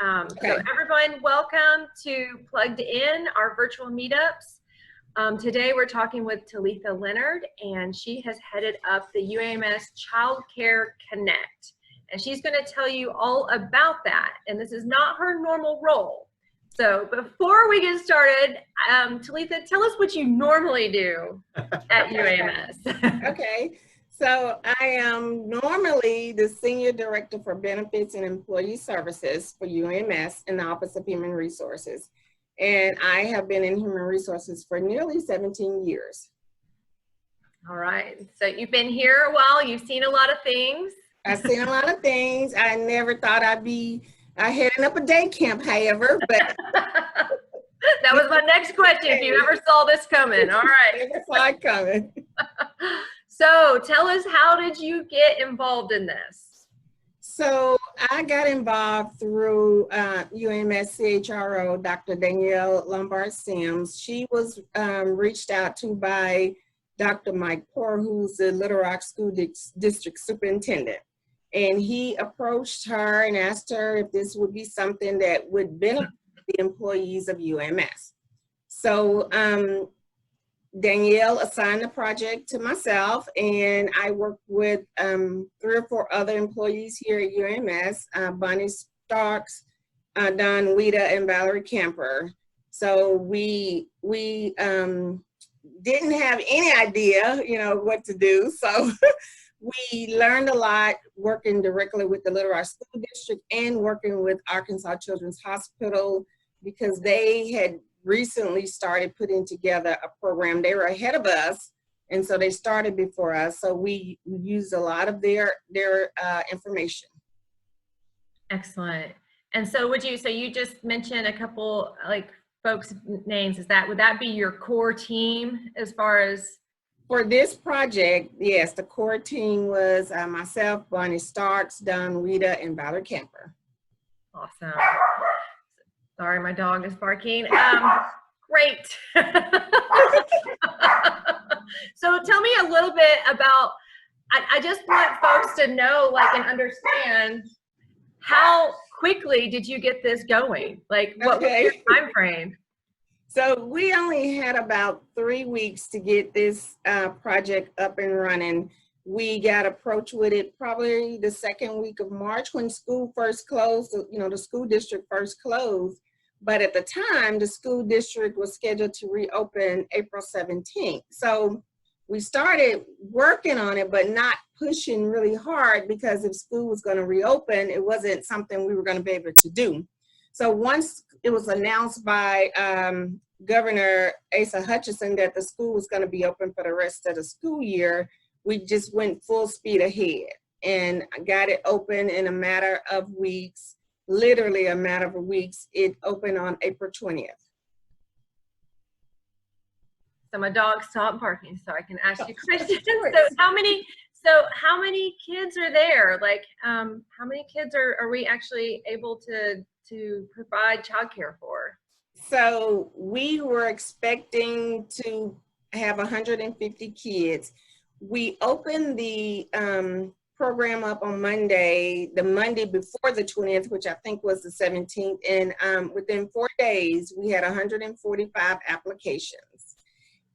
So everyone, welcome to Plugged In, our virtual meetups. Today we're talking with Teletha Leonard, and she has headed up the UAMS Childcare Connect. And she's going to tell you all about that. And this is not her normal role. So before we get started, Teletha, tell us what you normally do at UAMS. Okay. So I am normally the Senior Director for Benefits and Employee Services for UAMS in the Office of Human Resources. And I have been in human resources for nearly 17 years. All right. So you've been here a while. You've seen a lot of things. I've seen a lot of things. I never thought I'd be heading up a day camp, however, but that was my next question, if you ever saw this coming. All right. Never saw it coming. So tell us, how did you get involved in this? So I got involved through UAMS CHRO, Dr. Danielle Lombard-Sims. She was reached out to by Dr. Mike Poor, who's the Little Rock School District Superintendent. And he approached her and asked her if this would be something that would benefit the employees of UAMS. So Danielle assigned the project to myself, and I worked with 3 or 4 other employees here at UAMS, Bonnie Starks, Don Weta, and Valerie Camper. So we didn't have any idea, what to do. So we learned a lot working directly with the Little Rock School District and working with Arkansas Children's Hospital, because they had recently started putting together a program. They were ahead of us, and so they started before us. So we used a lot of their information. Excellent. And so so you just mentioned a couple folks' names. Would that be your core team as far as? For this project, yes, the core team was myself, Bonnie Starks, Don Weta, and Valerie Camper. Awesome. Sorry, my dog is barking. Great. So tell me a little bit about, I just want folks to know, and understand, how quickly did you get this going? What was your time frame? So we only had about 3 weeks to get this project up and running. We got approached with it probably the 2nd week of March when school first closed, the school district first closed. But at the time, the school district was scheduled to reopen April 17th. So we started working on it, but not pushing really hard, because if school was going to reopen, it wasn't something we were going to be able to do. So once it was announced by Governor Asa Hutchinson that the school was going to be open for the rest of the school year, we just went full speed ahead and got it open in a matter of weeks. Literally a matter of weeks. It opened on April 20th. So my dog stopped barking so I can ask you questions. So how many kids are there? How many kids are we actually able to provide childcare for? So we were expecting to have 150 kids. We opened the program up on Monday, the Monday before the 20th, which I think was the 17th. And within 4 days, we had 145 applications.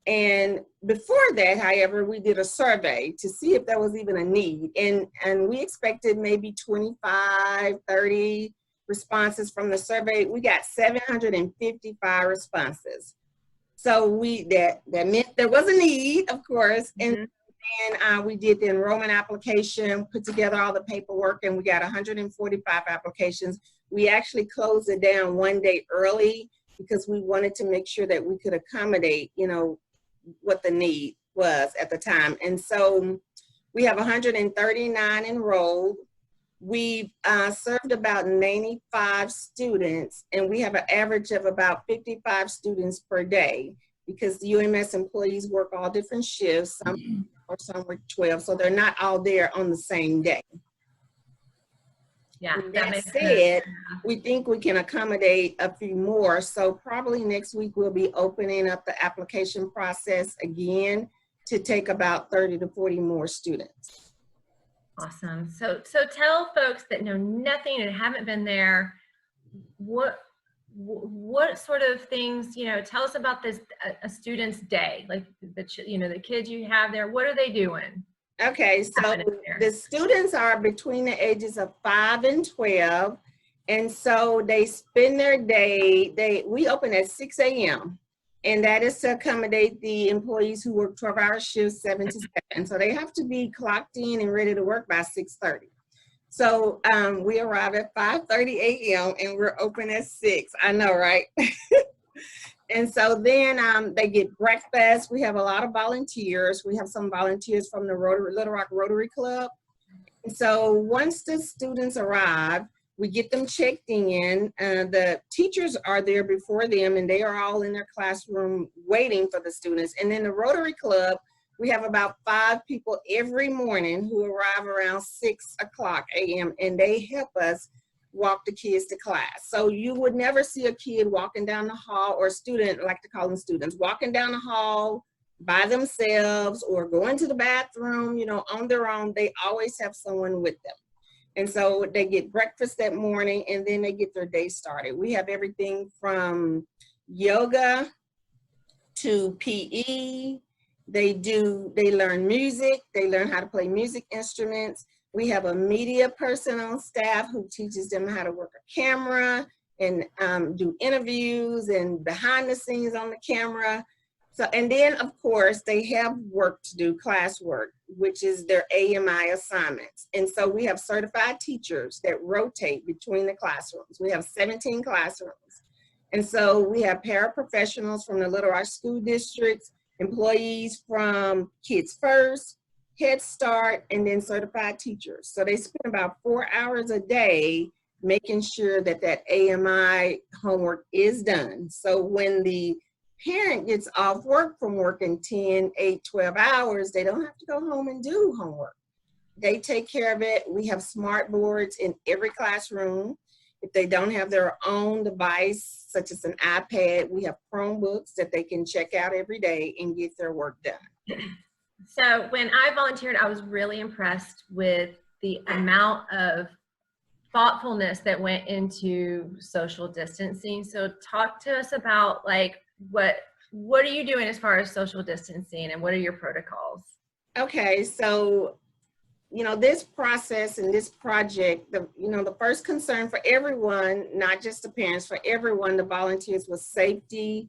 And before that, however, we did a survey to see if there was even a need. And we expected maybe 25, 30 responses from the survey. We got 755 responses. So that meant there was a need, of course. And we did the enrollment application, put together all the paperwork, and we got 145 applications. We actually closed it down 1 day early because we wanted to make sure that we could accommodate, what the need was at the time. And so we have 139 enrolled. We've served about 95 students, and we have an average of about 55 students per day, because the UMS employees work all different shifts. Some work 12, so they're not all there on the same day. Yeah, that said, we think we can accommodate a few more. So probably next week we'll be opening up the application process again to take about 30 to 40 more students. Awesome. So tell folks that know nothing and haven't been there, what sort of things, tell us about this, a student's day, like the kids you have there, what are they doing? Okay, so the students are between the ages of 5 and 12. And so they spend their day, we open at 6 a.m. and that is to accommodate the employees who work 12-hour shifts, 7 to 7. So they have to be clocked in and ready to work by 6:30. So we arrive at 5:30 a.m. and we're open at 6. I know, right? And so then they get breakfast. We have a lot of volunteers. We have some volunteers from the Little Rock Rotary Club. And so once the students arrive, we get them checked in. The teachers are there before them, and they are all in their classroom waiting for the students. And then the Rotary Club, we have about 5 people every morning who arrive around 6 o'clock a.m. and they help us walk the kids to class. So you would never see a kid walking down the hall, or a student, I like to call them students, walking down the hall by themselves or going to the bathroom, on their own. They always have someone with them. And so they get breakfast that morning and then they get their day started. We have everything from yoga to PE. They learn music. They learn how to play music instruments. We have a media person on staff who teaches them how to work a camera and do interviews and behind the scenes on the camera. So, and then of course they have work to do, classwork, which is their AMI assignments. And so we have certified teachers that rotate between the classrooms. We have 17 classrooms. And so we have paraprofessionals from the Little Rock School Districts, employees from Kids First, Head Start, and then certified teachers. So they spend about 4 hours a day making sure that that AMI homework is done. So when the parent gets off work from working 10, 8, 12 hours, they don't have to go home and do homework. They take care of it. We have smart boards in every classroom. If they don't have their own device, such as an iPad, we have Chromebooks that they can check out every day and get their work done. So when I volunteered, I was really impressed with the amount of thoughtfulness that went into social distancing. So talk to us about what are you doing as far as social distancing and what are your protocols? Okay, so this process and this project, the first concern for everyone, not just the parents, for everyone, the volunteers, was safety,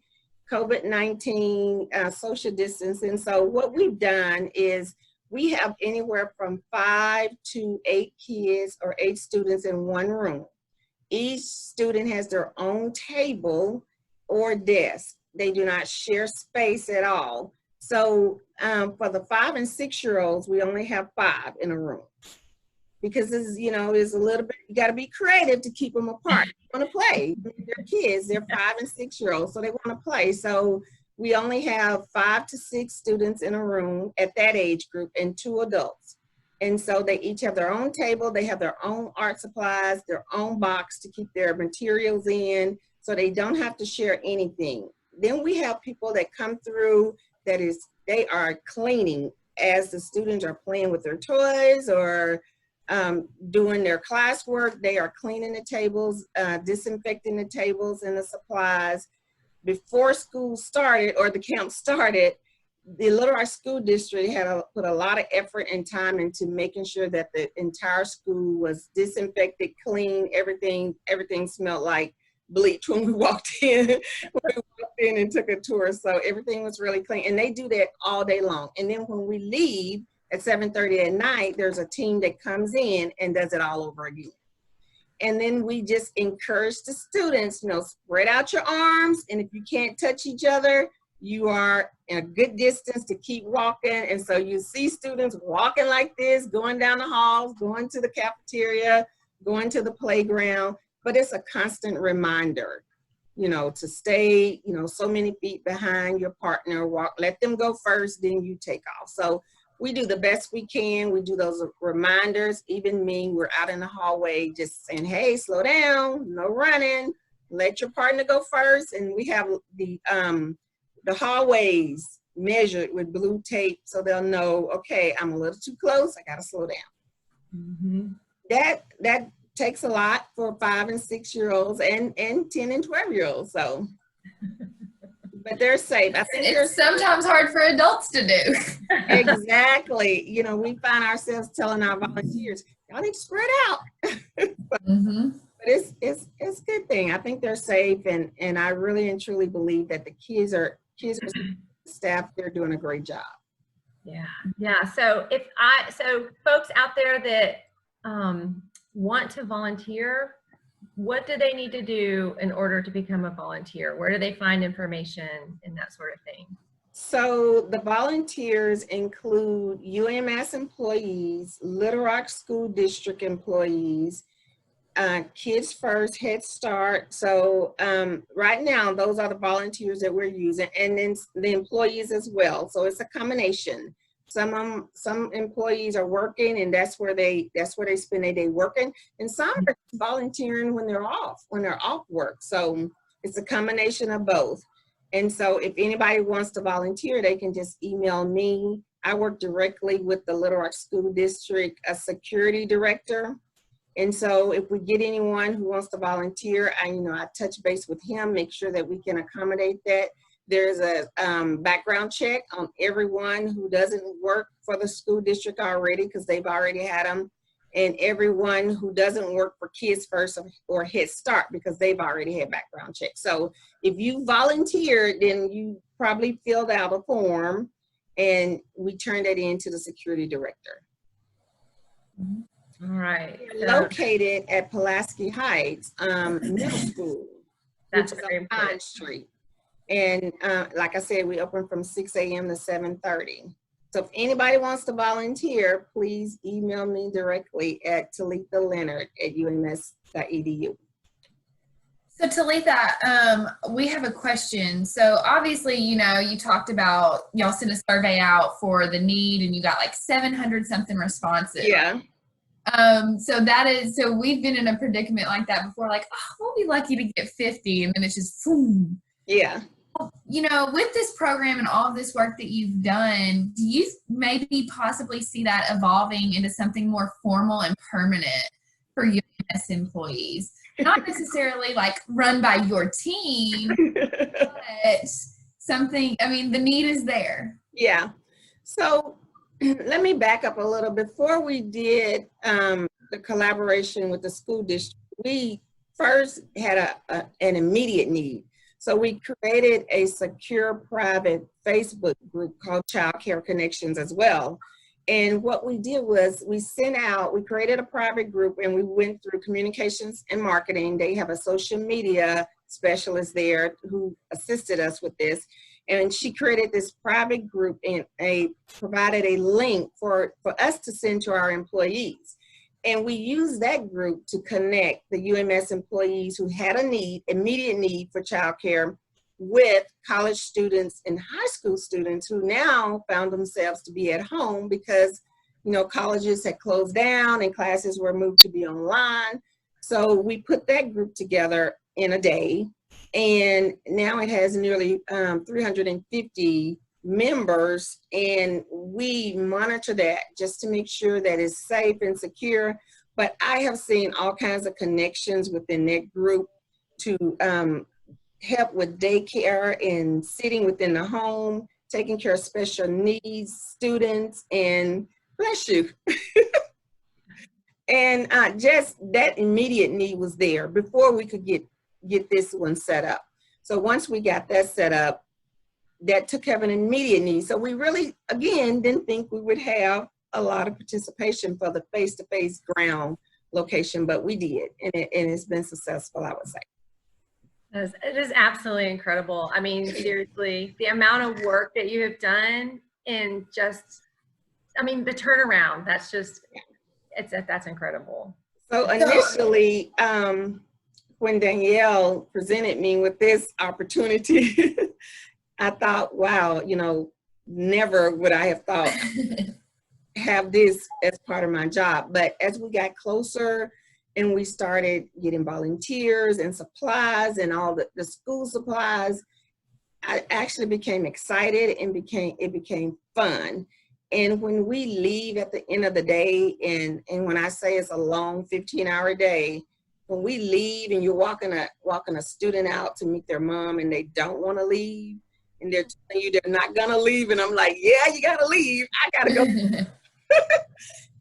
COVID-19, social distancing. So what we've done is we have anywhere from 5 to 8 kids or 8 students in one room. Each student has their own table or desk. They do not share space at all. So for the 5 and 6-year-olds, we only have 5 in a room because this is, is a little bit, you got to be creative to keep them apart. They want to play. They're kids, they're 5 and 6-year-olds, so they want to play. So we only have 5 to 6 students in a room at that age group and 2 adults. And so they each have their own table. They have their own art supplies, their own box to keep their materials in, so they don't have to share anything. Then we have people that come through they are cleaning as the students are playing with their toys or doing their classwork. They are cleaning the tables, disinfecting the tables and the supplies. Before school started or the camp started, the Little Rock School District had put a lot of effort and time into making sure that the entire school was disinfected, clean, everything smelled like bleach when we walked in. And took a tour, so everything was really clean, and they do that all day long. And then when we leave at 7:30 at night, there's a team that comes in and does it all over again. And then we just encourage the students, spread out your arms, and if you can't touch each other, you are in a good distance to keep walking. And so you see students walking like this, going down the halls, going to the cafeteria, going to the playground, but it's a constant reminder, to stay, so many feet behind your partner, let them go first, then you take off. So we do the best we can. We do those reminders. Even me, we're out in the hallway just saying, hey, slow down, no running, let your partner go first. And we have the hallways measured with blue tape so they'll know, okay, I'm a little too close, I gotta slow down. Mm-hmm. That takes a lot for 5 and 6 year olds and 10 and 12-year-olds. So, but they're safe. I think it's sometimes hard for adults to do. Exactly. You know, we find ourselves telling our volunteers, y'all need to spread out. But it's a good thing. I think they're safe, and I really and truly believe that the kids are staff, they're doing a great job. Yeah. So so folks out there that want to volunteer, what do they need to do in order to become a volunteer? Where do they find information and that sort of thing? So the volunteers include UAMS employees, Little Rock School District employees, Kids First, Head Start. So right now, those are the volunteers that we're using, and then the employees as well. So it's a combination. Some employees are working, and that's where they spend their day working, and some are volunteering when they're off work. So it's a combination of both. And so if anybody wants to volunteer, they can just email me. I work directly with the Little Rock School District, a security director. And so if we get anyone who wants to volunteer, I touch base with him, make sure that we can accommodate that. There's a background check on everyone who doesn't work for the school district already, because they've already had them, and everyone who doesn't work for Kids First or Head Start, because they've already had background checks. So if you volunteered, then you probably filled out a form, and we turned that in to the security director. All right. We're located at Pulaski Heights Middle School, That's which is very on Pine Street. And like I said, we open from 6 a.m. to 7:30. So if anybody wants to volunteer, please email me directly at teletha.leonard@uams.edu. So Teletha, we have a question. So obviously, you talked about y'all sent a survey out for the need, and you got like 700 something responses. Yeah. So we've been in a predicament like that before, like, oh, we'll be lucky to get 50, and then it's just boom. Yeah. With this program and all of this work that you've done, do you maybe possibly see that evolving into something more formal and permanent for UAMS employees? Not necessarily like run by your team, but something, the need is there. Yeah. So let me back up a little. Before we did the collaboration with the school district, we first had an immediate need. So we created a secure private Facebook group called Childcare Connections as well. And what we did was we created a private group, and we went through communications and marketing. They have a social media specialist there who assisted us with this. And she created this private group and provided a link for us to send to our employees. And we used that group to connect the UAMS employees who had immediate need for childcare, with college students and high school students who now found themselves to be at home because, colleges had closed down and classes were moved to be online. So we put that group together in a day, and now it has nearly 350 members, and we monitor that just to make sure that it's safe and secure. But I have seen all kinds of connections within that group to help with daycare and sitting within the home, taking care of special needs students, and bless you. And just that immediate need was there before we could get this one set up. So once we got that set up, that took care of an immediate need. So we really, again, didn't think we would have a lot of participation for the face-to-face ground location, but we did, and it's been successful, I would say. It is absolutely incredible. Seriously, the amount of work that you have done, and the turnaround, that's incredible. So initially, when Danielle presented me with this opportunity, I thought, wow, never would I have thought have this as part of my job. But as we got closer and we started getting volunteers and supplies and all the school supplies, I actually became excited, and it became fun. And when we leave at the end of the day, and when I say it's a long 15-hour day, when we leave and you're walking a student out to meet their mom and they don't want to leave, and they're telling you they're not gonna leave, and I'm like, yeah, you gotta leave. I gotta go.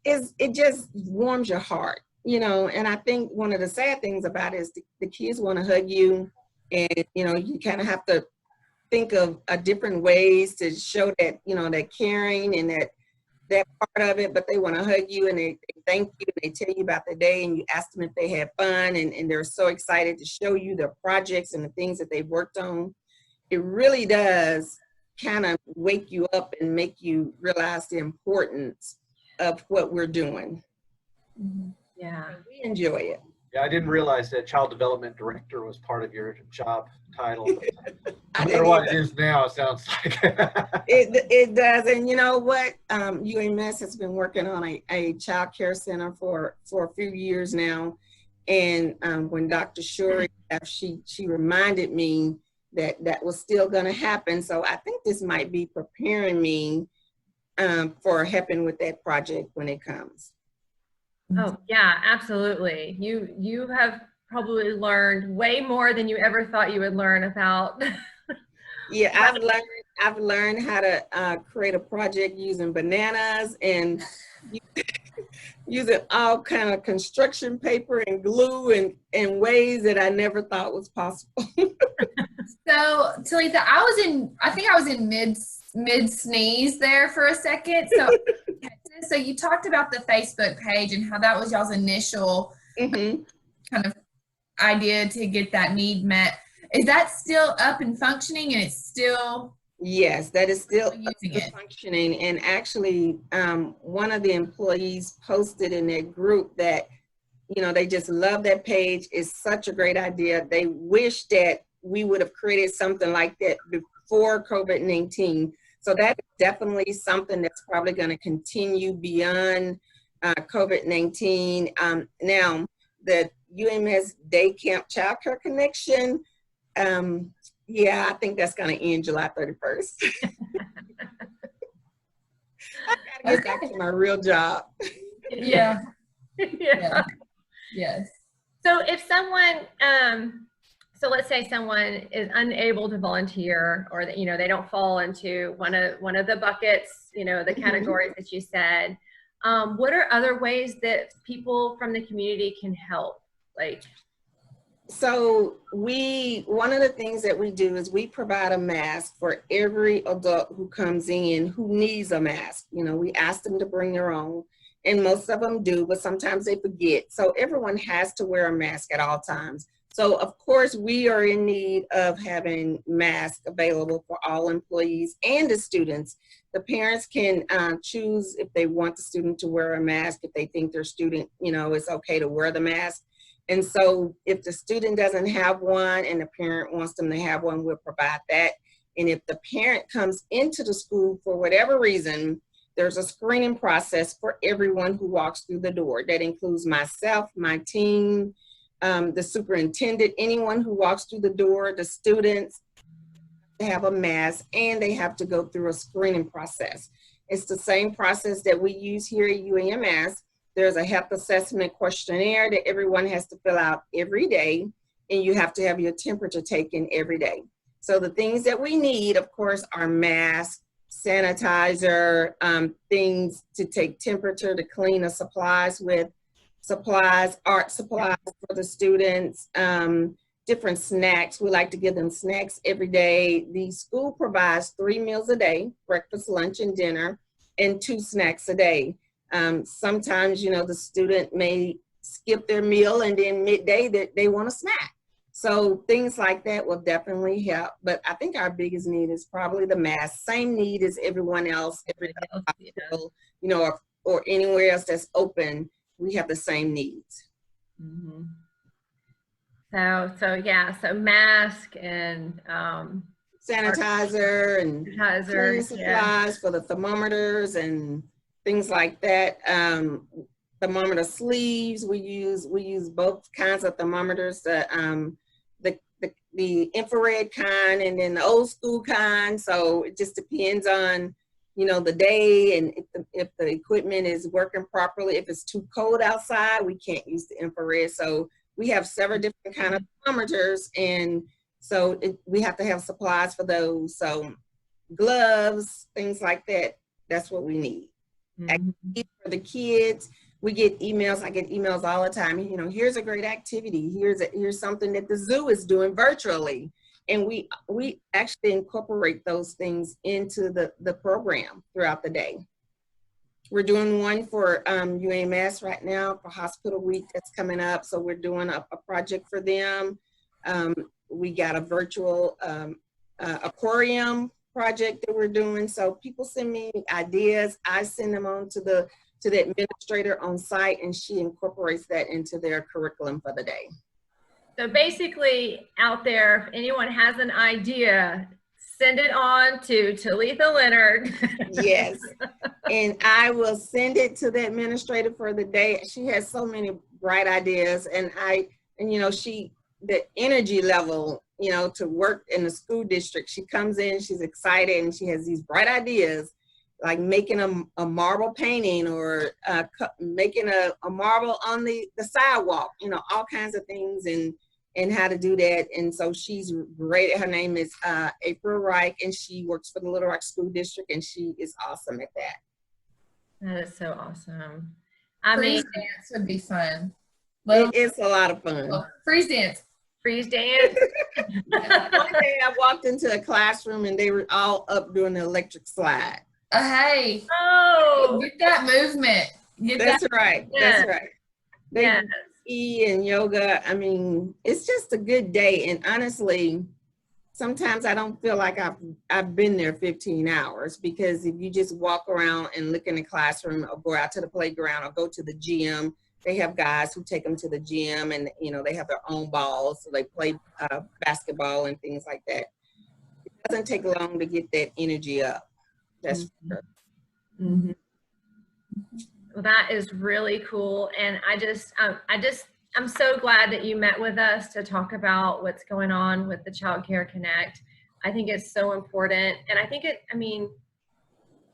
It just warms your heart, you know. And I think one of the sad things about it is the kids want to hug you, and you know, you kind of have to think of different ways to show that, you know, that caring and that part of it, but they want to hug you and they thank you and they tell you about the day, and you ask them if they had fun, and they're so excited to show you their projects and the things that they've worked on. It really does kind of wake you up and make you realize the importance of what we're doing. Yeah. We enjoy it. Yeah, I didn't realize that child development director was part of your job title. No matter what it is now, it sounds like. It does. And you know what? UAMS has been working on a child care center for a few years now. And when Dr. Shuri left, she reminded me that was still going to happen. So I think this might be preparing me for helping with that project when it comes. Oh yeah, absolutely. You have probably learned way more than you ever thought you would learn about. Yeah, I've learned how to create a project using bananas and using all kind of construction paper and glue and ways that I never thought was possible. So Teletha, I think I was in mid sneeze there for a second. So you talked about the Facebook page and how that was y'all's initial kind of idea to get that need met. Is that still up and functioning, and it's still? Yes, that is still functioning. And actually, one of the employees posted in their group that, you know, they just love that page. It's such a great idea. They wish that we would have created something like that before COVID-19. So that is definitely something that's probably going to continue beyond COVID-19. Now, the UAMS Day Camp Child Care Connection, yeah, I think that's going to end July 31st. I got to get back to my real job. Yeah. Yeah. Yes. So if someone, so let's say someone is unable to volunteer, or that, you know, they don't fall into one of the buckets, you know, the categories that you said. What are other ways that people from the community can help? Like, so one of the things that we do is we provide a mask for every adult who comes in who needs a mask. You know, we ask them to bring their own, and most of them do, but sometimes they forget. So everyone has to wear a mask at all times. So of course we are in need of having masks available for all employees and the students. The parents can choose if they want the student to wear a mask, if they think their student, you know, it's okay to wear the mask. And so if the student doesn't have one and the parent wants them to have one, we'll provide that. And if the parent comes into the school for whatever reason, there's a screening process for everyone who walks through the door. That includes myself, my team, the superintendent, anyone who walks through the door, the students. They have a mask and they have to go through a screening process. It's the same process that we use here at UAMS. There's a health assessment questionnaire that everyone has to fill out every day, and you have to have your temperature taken every day. So the things that we need, of course, are masks, sanitizer, things to take temperature, to clean the supplies with, art supplies for the students, different snacks. We like to give them snacks every day. The school provides 3 meals a day, breakfast, lunch, and dinner, and 2 snacks a day. Sometimes, you know, the student may skip their meal and then midday that they want a snack. So things like that will definitely help. But I think our biggest need is probably the mask. Same need as everyone else, every hospital, you know, or anywhere else that's open. We have the same needs. mm-hmm. So yeah, so mask and sanitizer and cleaning supplies for the thermometers and things like that. Thermometer sleeves, we use both kinds of thermometers, the infrared kind and then the old school kind. So it just depends on, you know, the day, and if the equipment is working properly. If it's too cold outside, we can't use the infrared. So we have several different kind of thermometers, and so we have to have supplies for those. So gloves, things like that, that's what we need. Activities for the kids, we get emails. I get emails all the time. You know, here's a great activity. Here's something that the zoo is doing virtually. And we actually incorporate those things into the program throughout the day. We're doing one for UAMS right now for Hospital Week that's coming up. So we're doing a project for them. We got a virtual aquarium project that we're doing. So people send me ideas. I send them on to the administrator on site, and she incorporates that into their curriculum for the day. So basically, out there, if anyone has an idea, send it on to Teletha Leonard. Yes, and I will send it to the administrator for the day. She has so many bright ideas, and you know, the energy level, you know, to work in the school district. She comes in, she's excited, and she has these bright ideas, like making a marble painting, or making a marble on the sidewalk, you know, all kinds of things, and how to do that. And so she's great. Her name is April Reich, and she works for the Little Rock School District, and she is awesome at that. That is so awesome. Freeze dance would be fun. It's a lot of fun. Freeze dance. Freeze dance. One day I walked into a classroom and they were all up doing the electric slide. Hey. Oh. Get that movement. That's right. Yeah. That's right. They do and yoga. I mean, it's just a good day. And honestly, sometimes I don't feel like I've been there 15 hours, because if you just walk around and look in the classroom, or go out to the playground, or go to the gym, they have guys who take them to the gym, and you know, they have their own balls, so they play basketball and things like that. It doesn't take long to get that energy up. That's for sure. Mm-hmm. Well, that is really cool, and I'm so glad that you met with us to talk about what's going on with the Child Care Connect. I think it's so important, and I think I mean,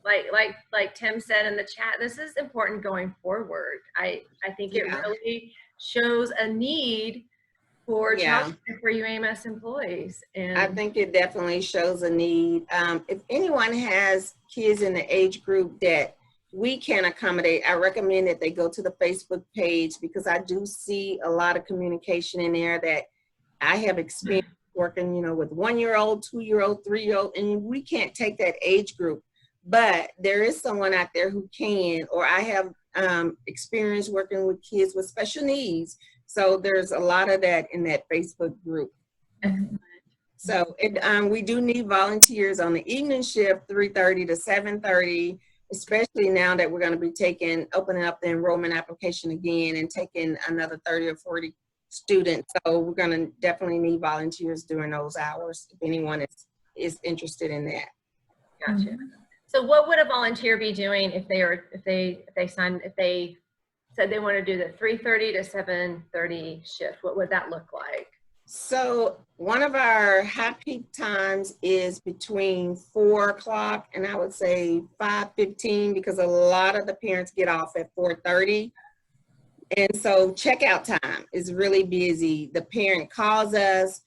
like Tim said in the chat, this is important going forward. I think it really shows a need for child care for UAMS employees. And I think it definitely shows a need. If anyone has kids in the age group that we can accommodate, I recommend that they go to the Facebook page, because I do see a lot of communication in there that I have experienced working, you know, with 1-year-old, 2-year-old, 3-year-old, and we can't take that age group. But there is someone out there who can, or I have experience working with kids with special needs. So there's a lot of that in that Facebook group. So we do need volunteers on the evening shift, 3:30 to 7:30, especially now that we're going to be opening up the enrollment application again and taking another 30 or 40 students. So we're going to definitely need volunteers during those hours if anyone is interested in that. Gotcha. So what would a volunteer be doing if they said they want to do the 3:30 to 7:30 shift? What would that look like? So one of our high peak times is between 4 o'clock and I would say 5:15, because a lot of the parents get off at 4:30. And so checkout time is really busy. The parent calls us,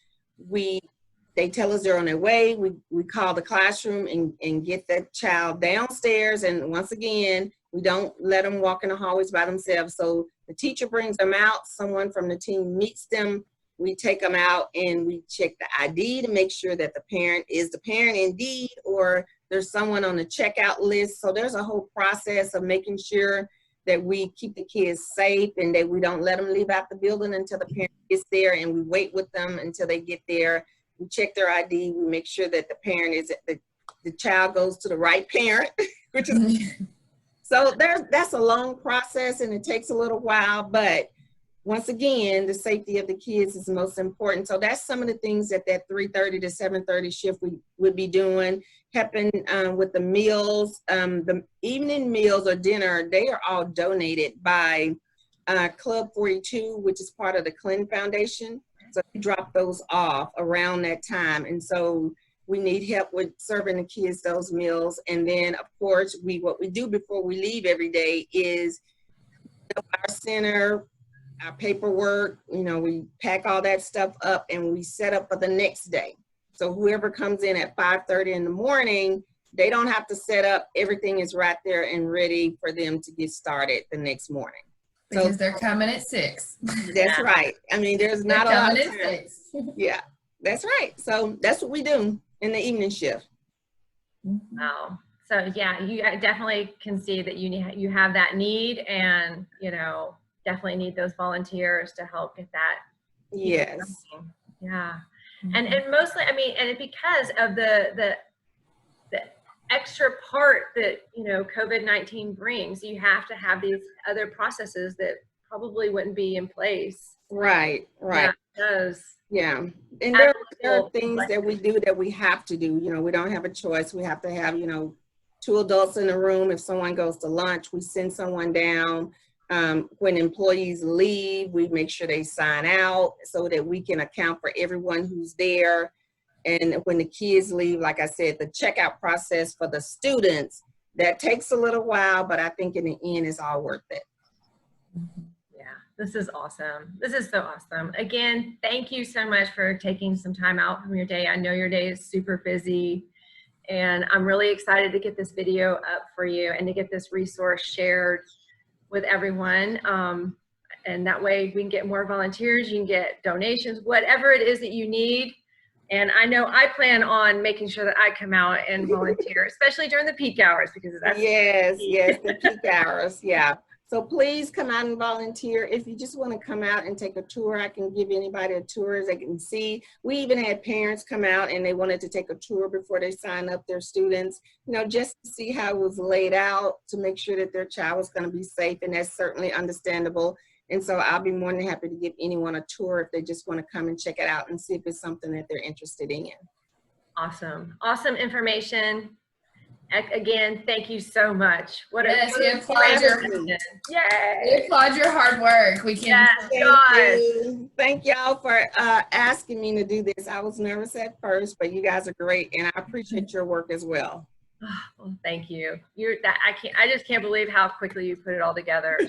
they tell us they're on their way. We call the classroom and get the child downstairs. And once again, we don't let them walk in the hallways by themselves. So the teacher brings them out, someone from the team meets them. We take them out and we check the ID to make sure that the parent is the parent indeed, or there's someone on the checkout list. So there's a whole process of making sure that we keep the kids safe and that we don't let them leave out the building until the parent gets there, and we wait with them until they get there. We check their ID. We make sure that the parent the child goes to the right parent, which is, so that's a long process and it takes a little while, but once again, the safety of the kids is most important. So that's some of the things that 3:30 to 7:30 shift we would be doing. Helping with the meals, the evening meals or dinner, they are all donated by Club 42, which is part of the Clinton Foundation. So we drop those off around that time. And so We need help with serving the kids those meals. And then, of course, what we do before we leave every day is our center, our paperwork, you know, we pack all that stuff up and we set up for the next day. So whoever comes in at 5:30 in the morning, they don't have to set up. Everything is right there and ready for them to get started the next morning. Because So they're coming at 6. that's right. I mean, there's They're not a lot coming of at time. 6. Yeah, that's right. So that's what we do in the evening shift. Wow. So yeah, you definitely can see that you have that need, and you know, definitely need those volunteers to help get that. Yes. Yeah. And mostly, I mean, and because of the extra part that, you know, COVID-19 brings, you have to have these other processes that probably wouldn't be in place. Right, right. Yeah, it does. Yeah. And there are things that we do that we have to do. You know, we don't have a choice. We have to have, you know, 2 adults in the room. If someone goes to lunch, we send someone down. When employees leave, we make sure they sign out so that we can account for everyone who's there. And when the kids leave, like I said, the checkout process for the students, that takes a little while, but I think in the end it's all worth it. Yeah, this is awesome. This is so awesome. Again, thank you so much for taking some time out from your day. I know your day is super busy, and I'm really excited to get this video up for you and to get this resource shared with everyone. And that way we can get more volunteers, you can get donations, whatever it is that you need. And I know I plan on making sure that I come out and volunteer, especially during the peak hours, because that's yes, the peak hours. Yeah. So please come out and volunteer. If you just want to come out and take a tour, I can give anybody a tour as they can see. We even had parents come out and they wanted to take a tour before they sign up their students, you know, just to see how it was laid out to make sure that their child was going to be safe. And that's certainly understandable. And so I'll be more than happy to give anyone a tour if they just want to come and check it out and see if it's something that they're interested in. awesome. Awesome information. Again, thank you so much. Yes, we applaud your, Yay! we applaud your hard work. We can. Thank y'all for asking me to do this. I was nervous at first, but you guys are great, and I appreciate your work as well. Well, thank you. I just can't believe how quickly you put it all together.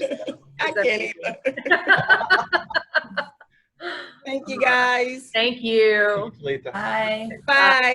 I can't either. Thank you, guys. Thank you. Teletha. Bye. Bye.